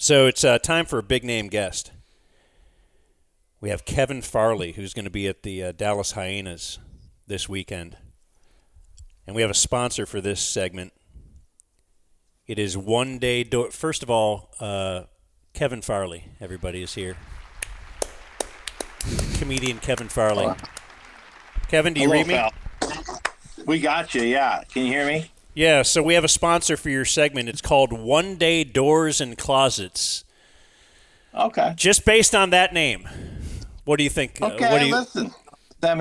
So it's time for a big name guest. We have Kevin Farley, who's going to be at the Dallas Hyenas this weekend. And we have a sponsor for this segment. It is One Day Door. First of all, Kevin Farley, everybody is here. Comedian Kevin Farley. Hello. Kevin, do you read me? Pal. We got you, yeah. Can you hear me? Yeah, so we have a sponsor for your segment. It's called One Day Doors and Closets. Okay. Just based on that name, what do you think? Okay, listen. What does that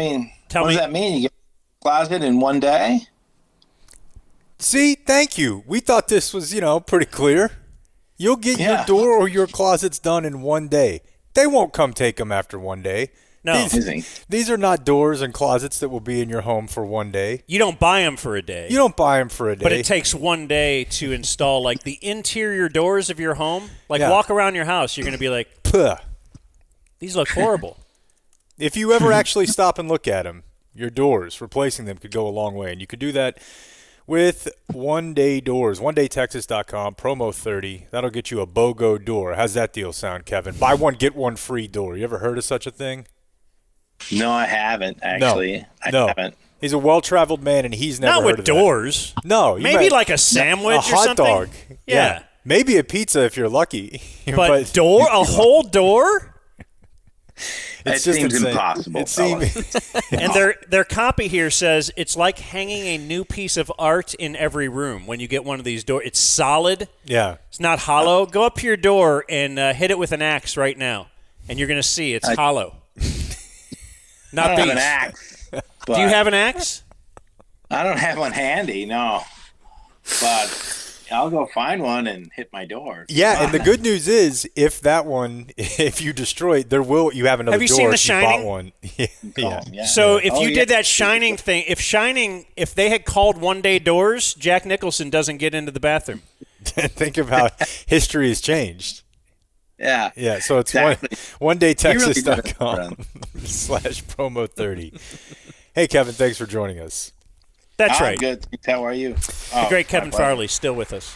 mean? You get a closet in one day? See, thank you. We thought this was, pretty clear. You'll get your door or your closets done in one day. They won't come take them after one day. No. These are not doors and closets that will be in your home for one day. You don't buy them for a day. But it takes one day to install, like, the interior doors of your home. Walk around your house, you're going to be like, puh. These look horrible. If you ever actually stop and look at them, your doors, replacing them could go a long way. And you could do that with One Day Doors, onedaytexas.com, promo 30. That'll get you a BOGO door. How's that deal sound, Kevin? Buy one, get one free door. You ever heard of such a thing? No, I haven't, actually. I haven't. He's a well-traveled man, and he's never Not heard with of doors. That. No. Maybe like a sandwich or something. A hot dog. Yeah. Maybe a pizza if you're lucky. But door? A whole door? It seems impossible. And their copy here says it's like hanging a new piece of art in every room when you get one of these doors. It's solid. Yeah. It's not hollow. Go up to your door and hit it with an axe right now, and you're going to see it's hollow. Not I these. have an axe. Do you have an axe? I don't have one handy, no. But I'll go find one and hit my door. Yeah, and the good news is, if you destroy it, you have another door. Have you seen The Shining? You bought one. Yeah. So if you did that Shining thing, if they had called One Day Doors, Jack Nicholson doesn't get into the bathroom. Think of how history has changed. Yeah. Yeah, so it's exactly. onedaytexas.com /promo 30. Hey, Kevin, thanks for joining us. That's right. Good. How are you? The great Kevin Farley still with us.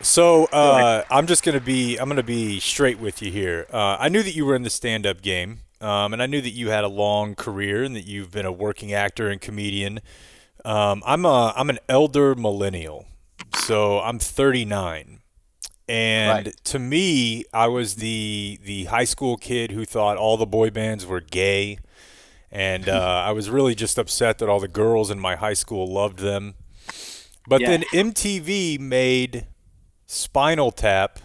So I'm going to be straight with you here. I knew that you were in the stand-up game, and I knew that you had a long career and that you've been a working actor and comedian. I'm an elder millennial, so I'm 39. And to me, I was the high school kid who thought all the boy bands were gay. And I was really just upset that all the girls in my high school loved them. But then MTV made Spinal Tap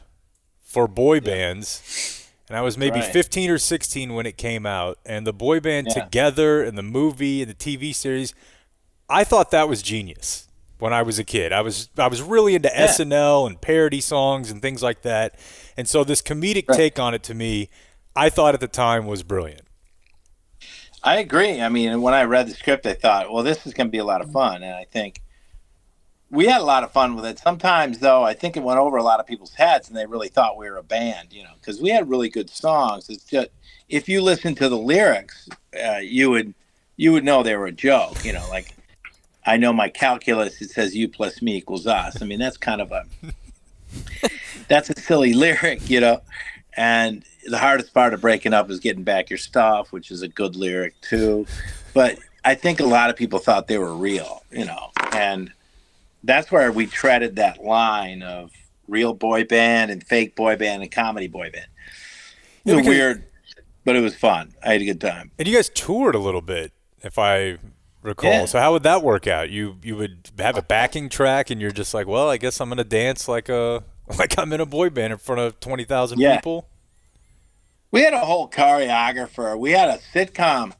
for boy bands. And I was maybe 15 or 16 when it came out. And the boy band Together and the movie and the TV series, I thought that was genius. When I was a kid, I was really into SNL and parody songs and things like that, and so this comedic take on it to me, I thought at the time was brilliant. I agree. I mean, when I read the script, I thought, well, this is going to be a lot of fun, and I think we had a lot of fun with it. Sometimes, though, I think it went over a lot of people's heads, and they really thought we were a band, because we had really good songs. It's just if you listen to the lyrics, you would know they were a joke, like. I know my calculus, it says you plus me equals us. I mean, that's kind of that's a silly lyric, and the hardest part of breaking up is getting back your stuff, which is a good lyric too. But I think a lot of people thought they were real, and that's where we treaded that line of real boy band and fake boy band and comedy boy band. It was weird, but it was fun. I had a good time. And you guys toured a little bit, if I recall. Yeah. So how would that work out? You would have a backing track, and you're just like, well, I guess I'm gonna dance like I'm in a boy band in front of 20,000 people. We had a whole choreographer. We had a sitcom.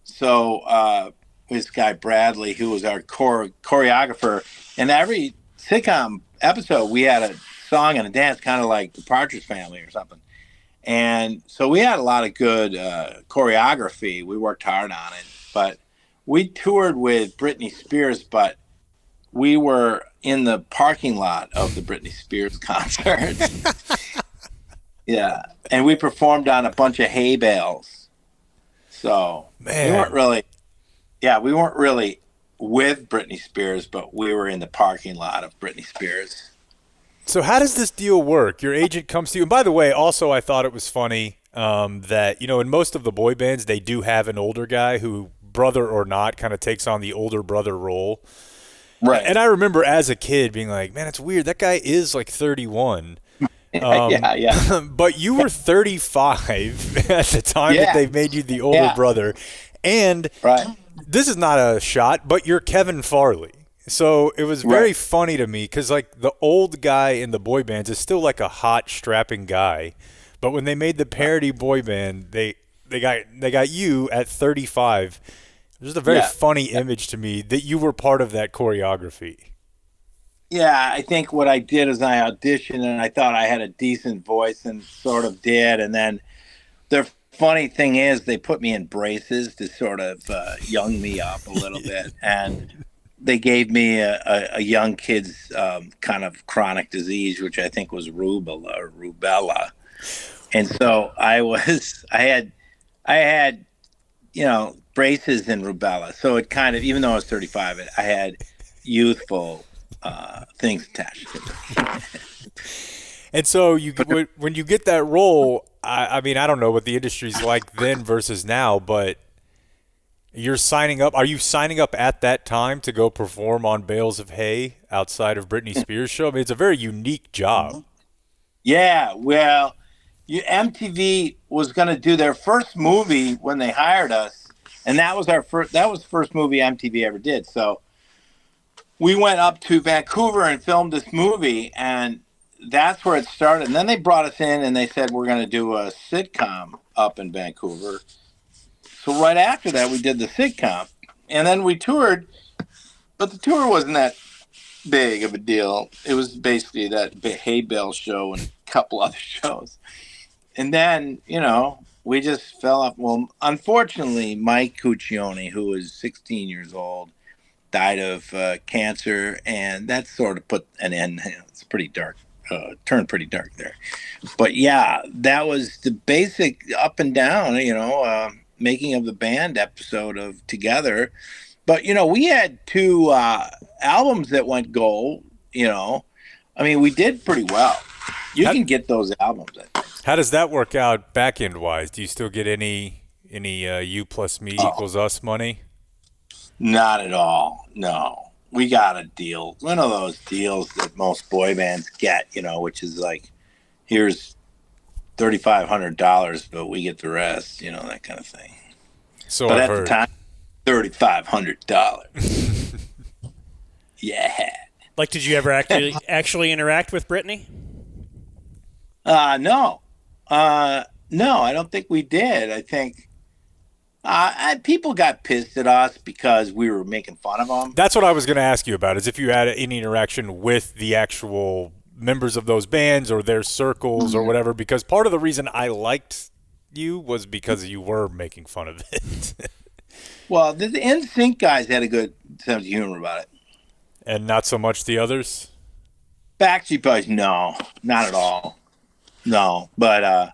So this guy Bradley, who was our choreographer, and every sitcom episode we had a song and a dance, kind of like the Partridge Family or something. And so we had a lot of good choreography. We worked hard on it, but we toured with Britney Spears, but we were in the parking lot of the Britney Spears concert. Yeah. And we performed on a bunch of hay bales. So we weren't really with Britney Spears, but we were in the parking lot of Britney Spears. So how does this deal work? Your agent comes to you. And by the way, also I thought it was funny that, in most of the boy bands, they do have an older guy who, brother or not, kind of takes on the older brother role. Right. And I remember as a kid being like, man, it's weird. That guy is like 31. Yeah. But you were 35 at the time that they made you the older brother. And this is not a shot, but you're Kevin Farley. So it was very funny to me because, like, the old guy in the boy bands is still like a hot, strapping guy. But when they made the parody boy band, they got you at 35. It was a very funny image to me that you were part of that choreography. Yeah, I think what I did is I auditioned and I thought I had a decent voice and sort of did. And then the funny thing is they put me in braces to sort of young me up a little bit. And they gave me a young kid's kind of chronic disease, which I think was rubella. And so I had, braces and rubella. So it kind of, even though I was 35, I had youthful things attached to it. And so when you get that role, I mean, I don't know what the industry's like then versus now, but you're signing up. Are you signing up at that time to go perform on bales of hay outside of Britney Spears' show? I mean, it's a very unique job. Yeah, well, MTV was going to do their first movie when they hired us, and that was the first movie MTV ever did. So we went up to Vancouver and filmed this movie, and that's where it started. And then they brought us in and they said, we're going to do a sitcom up in Vancouver. So right after that, we did the sitcom, and then we toured, but the tour wasn't that big of a deal. It was basically that hay bale show and a couple other shows. And then, we just fell off. Well, unfortunately, Mike Cuccione, who was 16 years old, died of cancer, and that sort of put an end. It's pretty dark, turned pretty dark there. But yeah, that was the basic up and down, making of the band episode of Together. But, we had 2 albums that went gold, I mean, we did pretty well. You can get those albums, I think. How does that work out back end wise? Do you still get any you plus me equals us money? Not at all. No. We got a deal. One of those deals that most boy bands get, which is like, here's $3,500, but we get the rest, that kind of thing. So but I've at heard. the time, $3,500. Yeah. Like, did you ever actually interact with Britney? No. No, I don't think we did. I think people got pissed at us because we were making fun of them. That's what I was going to ask you about, is if you had any interaction with the actual members of those bands or their circles or whatever, because part of the reason I liked you was because you were making fun of it. Well, the NSYNC guys had a good sense of humor about it. And not so much the others? Backstreet Boys, no, not at all. No, but I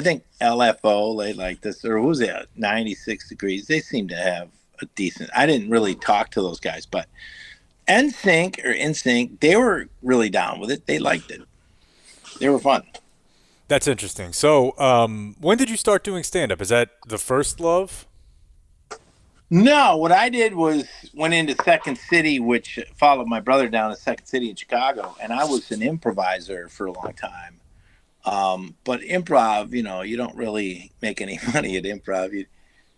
think LFO, they like this, or who's it? 96 Degrees. They seem to have a decent. I didn't really talk to those guys, but NSYNC, they were really down with it. They liked it. They were fun. That's interesting. So, when did you start doing stand-up? Is that the first love? No, what I did was went into Second City, which followed my brother down to Second City in Chicago, and I was an improviser for a long time. But improv, you don't really make any money at improv.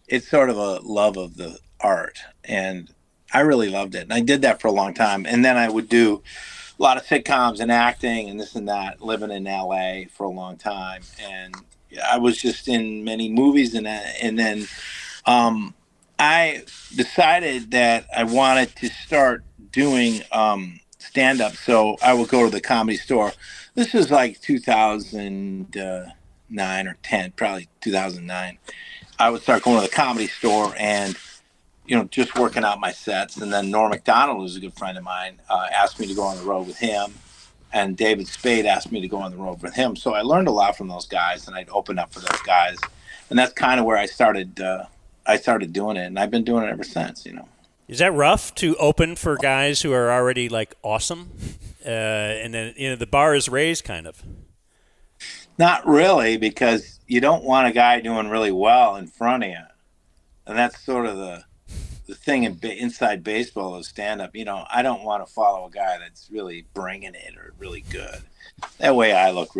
It's sort of a love of the art, and I really loved it. And I did that for a long time. And then I would do a lot of sitcoms and acting and this and that, living in LA for a long time. And I was just in many movies and then I decided that I wanted to start doing stand-up. So I would go to the Comedy Store. This was like 2009 or 10, probably 2009. I would start going to the Comedy Store and, just working out my sets. And then Norm Macdonald, who's a good friend of mine, asked me to go on the road with him. And David Spade asked me to go on the road with him. So I learned a lot from those guys, and I'd open up for those guys. And that's kind of where I started doing it, and I've been doing it ever since, Is that rough to open for guys who are already, like, awesome and then the bar is raised, kind of. Not really, because you don't want a guy doing really well in front of you, and that's sort of the thing inside baseball is stand-up. I don't want to follow a guy that's really bringing it or really good. That way I look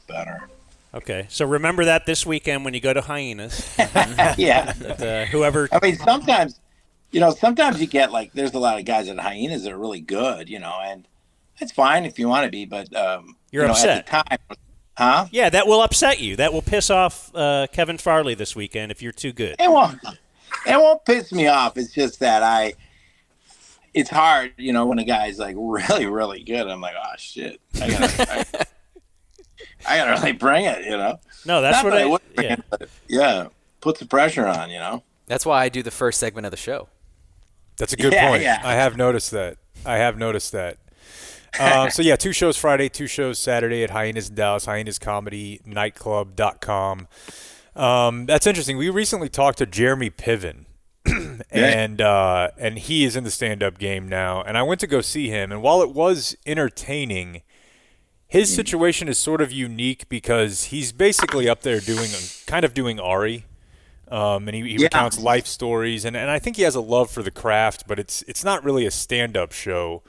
better. Okay, so remember that this weekend when you go to Hyenas. Yeah. Whoever. I mean, sometimes you get there's a lot of guys at Hyenas that are really good, and it's fine if you want to be, but you're upset. At the time, huh? Yeah, that will upset you. That will piss off Kevin Farley this weekend if you're too good. It won't piss me off. It's just that it's hard, when a guy's really, really good. I'm like, oh shit, I gotta really bring it, No, that's Not what yeah, puts the pressure on, That's why I do the first segment of the show. That's a good point. Yeah. I have noticed that. So, 2 shows Friday, 2 shows Saturday at Hyenas in Dallas, hyenascomedynightclub.com. That's interesting. We recently talked to Jeremy Piven, and he is in the stand-up game now. And I went to go see him, and while it was entertaining, his situation is sort of unique because he's basically up there doing Ari. And he recounts life stories, and I think he has a love for the craft, but it's not really a stand-up show.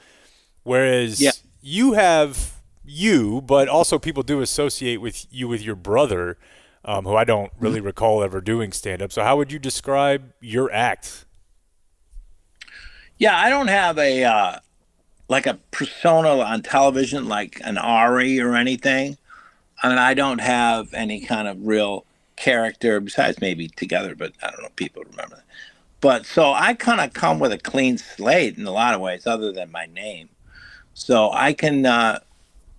Whereas you have but also people do associate with your brother, who I don't really recall ever doing stand-up. So how would you describe your act? Yeah, I don't have a persona on television like an Ari or anything. I mean, I don't have any kind of real character besides maybe Together, but I don't know, people remember that. But so I kind of come with a clean slate in a lot of ways other than my name. So I can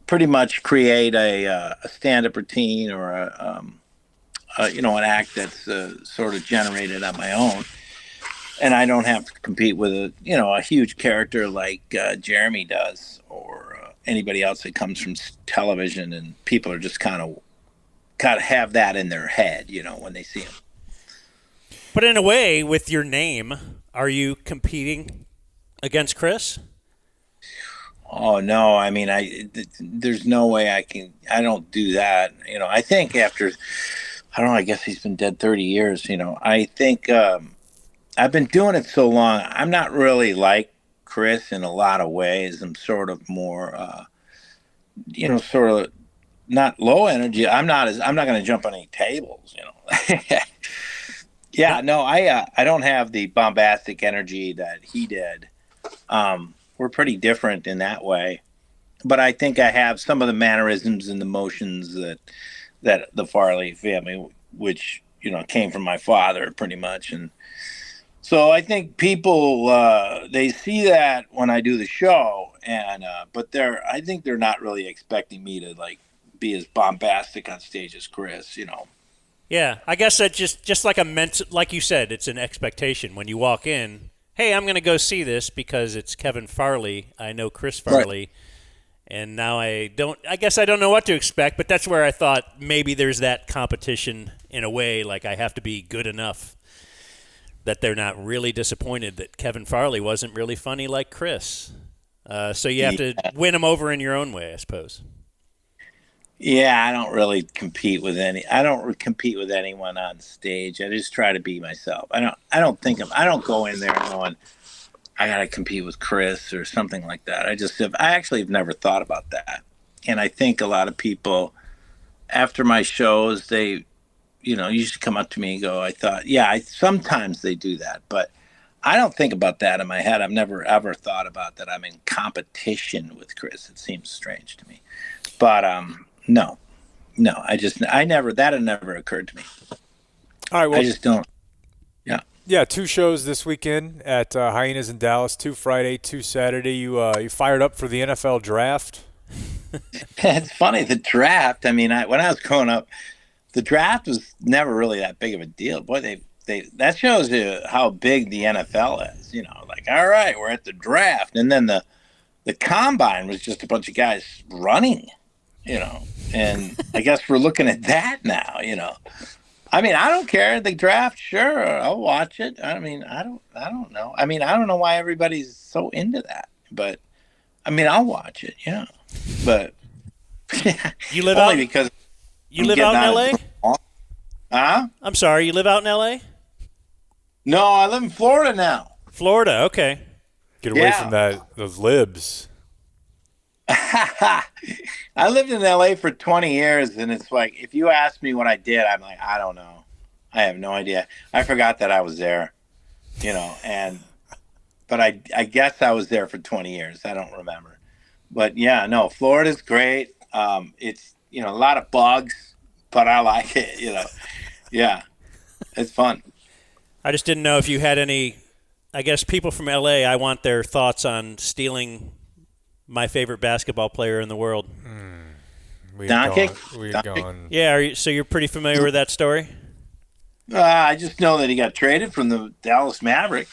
pretty much create a stand-up routine or an act that's sort of generated on my own, and I don't have to compete with a huge character like Jeremy does or anybody else that comes from television, and people are just kind of have that in their head, when they see him. But in a way, with your name, are you competing against Chris? Oh no! I mean, there's no way I don't do that. I think after, I don't know. I guess he's been dead 30 years. I think I've been doing it so long. I'm not really like Chris in a lot of ways. I'm sort of more, sort of not low energy. I'm not going to jump on any tables. Yeah. No, I don't have the bombastic energy that he did. We're pretty different in that way, but I think I have some of the mannerisms and the motions that the Farley family, which came from my father pretty much, and so I think people they see that when I do the show, and but I think they're not really expecting me to be as bombastic on stage as Chris. Yeah, I guess that just like you said, it's an expectation when you walk in. Hey, I'm going to go see this because it's Kevin Farley. I know Chris Farley. Right. And now I guess I don't know what to expect, but that's where I thought maybe there's that competition in a way, like I have to be good enough that they're not really disappointed that Kevin Farley wasn't really funny like Chris. So you have to win them over in your own way, I suppose. Yeah, I don't really compete with anyone on stage. I just try to be myself. I don't go in there going, I got to compete with Chris or something like that. I actually have never thought about that. And I think a lot of people after my shows, they, usually come up to me and go, sometimes they do that, but I don't think about that in my head. I've never ever thought about that I'm in competition with Chris. It seems strange to me, but, No, that had never occurred to me. All right, well, I just don't. Yeah. Yeah, 2 shows this weekend at Hyenas in Dallas, 2 Friday, 2 Saturday. You fired up for the NFL draft? It's funny, the draft. I mean, when I was growing up, the draft was never really that big of a deal. Boy, that shows you how big the NFL is. All right, we're at the draft, and then the combine was just a bunch of guys running. And I guess we're looking at that now, I mean, I don't care. The draft, sure, I'll watch it. I mean, I don't know. I mean, I don't know why everybody's so into that, but I mean, I'll watch it, yeah, but You live only out. because You I'm live getting out in of L.A. football. Huh? I'm sorry. You live out in L.A. No, I live in Florida now. Florida. Okay. Get away from those libs. I lived in LA for 20 years, and it's like, if you ask me what I did, I'm like, I don't know. I have no idea. I forgot that I was there, but I guess I was there for 20 years. I don't remember. But yeah, no, Florida's great. It's, a lot of bugs, but I like it, Yeah, it's fun. I just didn't know if you had any. I guess people from L.A. I want their thoughts on stealing my favorite basketball player in the world. We've Doncic? gone. Yeah. So you're pretty familiar with that story? I just know that he got traded from the Dallas Mavericks.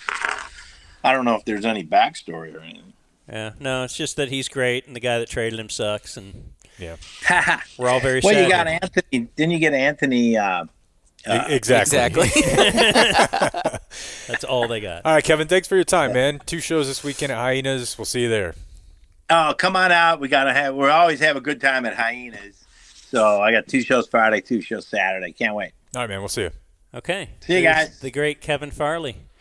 I don't know if there's any backstory or anything. Yeah. No, it's just that he's great, and the guy that traded him sucks, and Yeah. we're all very Well, sad. you got Anthony. Didn't you get Anthony? Exactly. That's all they got. All right, Kevin, thanks for your time, man. 2 shows this weekend at Hyenas. We'll see you there. Oh, come on out. We always have a good time at Hyenas. So I got 2 shows Friday, 2 shows Saturday. Can't wait. All right, man. We'll see you. Okay. See you Here's guys. The great Kevin Farley.